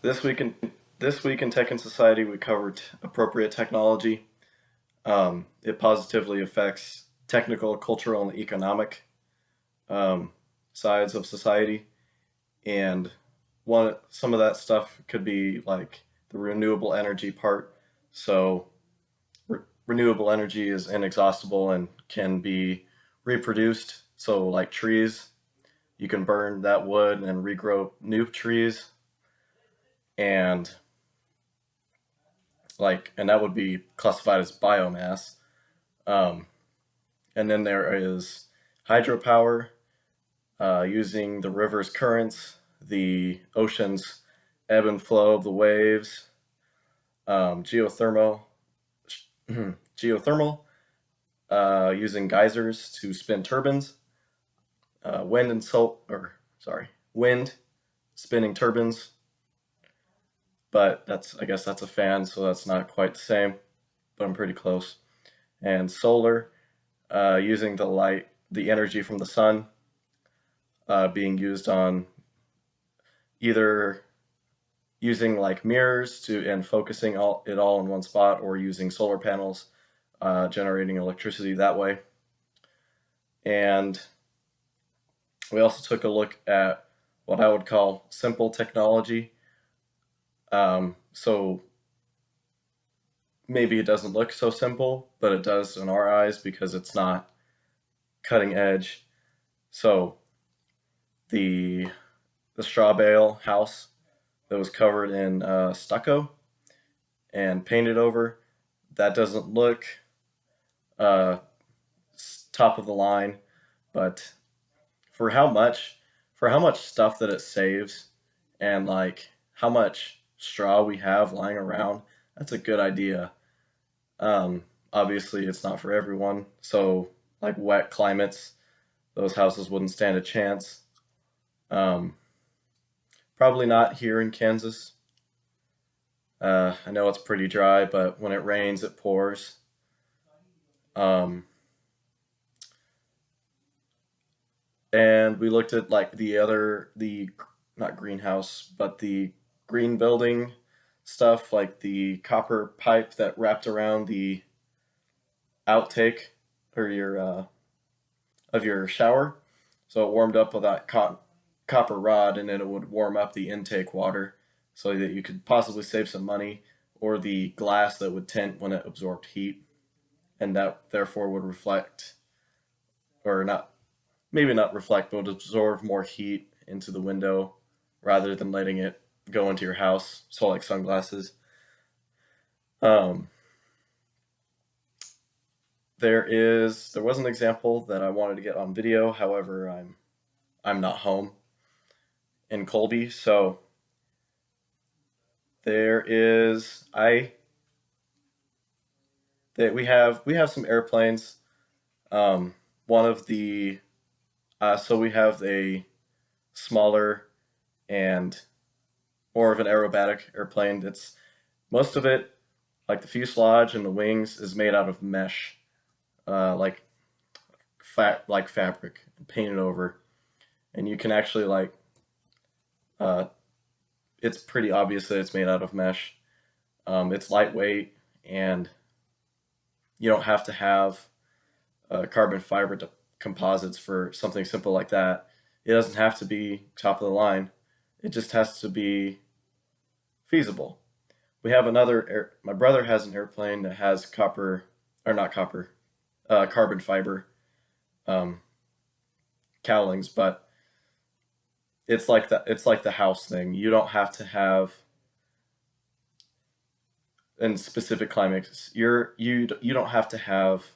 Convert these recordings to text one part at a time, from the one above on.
This week in this week in Tech and Society, we covered appropriate technology. It positively affects technical, cultural, and economic um, sides of society, and some of that stuff could be like the renewable energy part. So, renewable energy is inexhaustible and can be reproduced. So, like trees, you can burn that wood and regrow new trees, and and that would be classified as biomass. Um, and then there is hydropower using the river's currents, the ocean's ebb and flow of the waves, geothermal, geothermal using geysers to spin turbines, wind spinning turbines. But I guess that's a fan, so that's not quite the same, but I'm pretty close. And solar, using the energy from the sun, being used on either using like mirrors to and focusing it all in one spot, or using solar panels, generating electricity that way. And we also took a look at what I would call simple technology. So maybe it doesn't look so simple, but it does in our eyes because it's not cutting edge. So the the straw bale house that was covered in stucco and painted over, that doesn't look uh, top of the line, but for how much for how much stuff that it saves, and like how much straw we have lying around, that's a good idea. Obviously, it's not for everyone, so like wet climates, those houses wouldn't stand a chance. Um, Probably not here in Kansas. I know it's pretty dry, but when it rains, it pours. Um, and we looked at like the not greenhouse, but the green building stuff, like the copper pipe that wrapped around the outtake or your of your shower, so it warmed up with that copper rod, and then it would warm up the intake water, so that you could possibly save some money, or the glass that would tint when it absorbed heat, and that therefore would reflect, or not, maybe not reflect, but would absorb more heat into the window rather than letting it go into your house. So like sunglasses. Um, there was an example that I wanted to get on video. However, I'm not home in Colby, so there is I that we have some airplanes. Um, One of the so we have a smaller and more of an aerobatic airplane. It's most of it, like the fuselage and the wings, is made out of mesh, like like fabric, painted over, and you can actually uh, it's pretty obvious that it's made out of mesh. It's lightweight, and you don't have to have carbon fiber composites for something simple like that. It doesn't have to be top of the line. It just has to be feasible. We have my brother has an airplane that has copper, or not copper, carbon fiber um, cowlings, but it's like the house thing. You don't have to have in specific climates. You don't have to have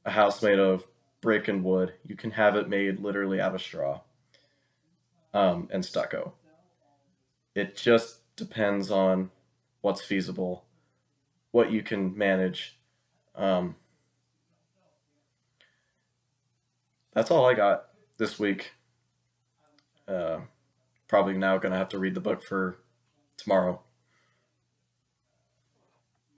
a house made of brick and wood. You can have it made literally out of straw and stucco. It just depends on what's feasible, what you can manage. Um, that's all I got this week. Uh, Probably now going to have to read the book for tomorrow.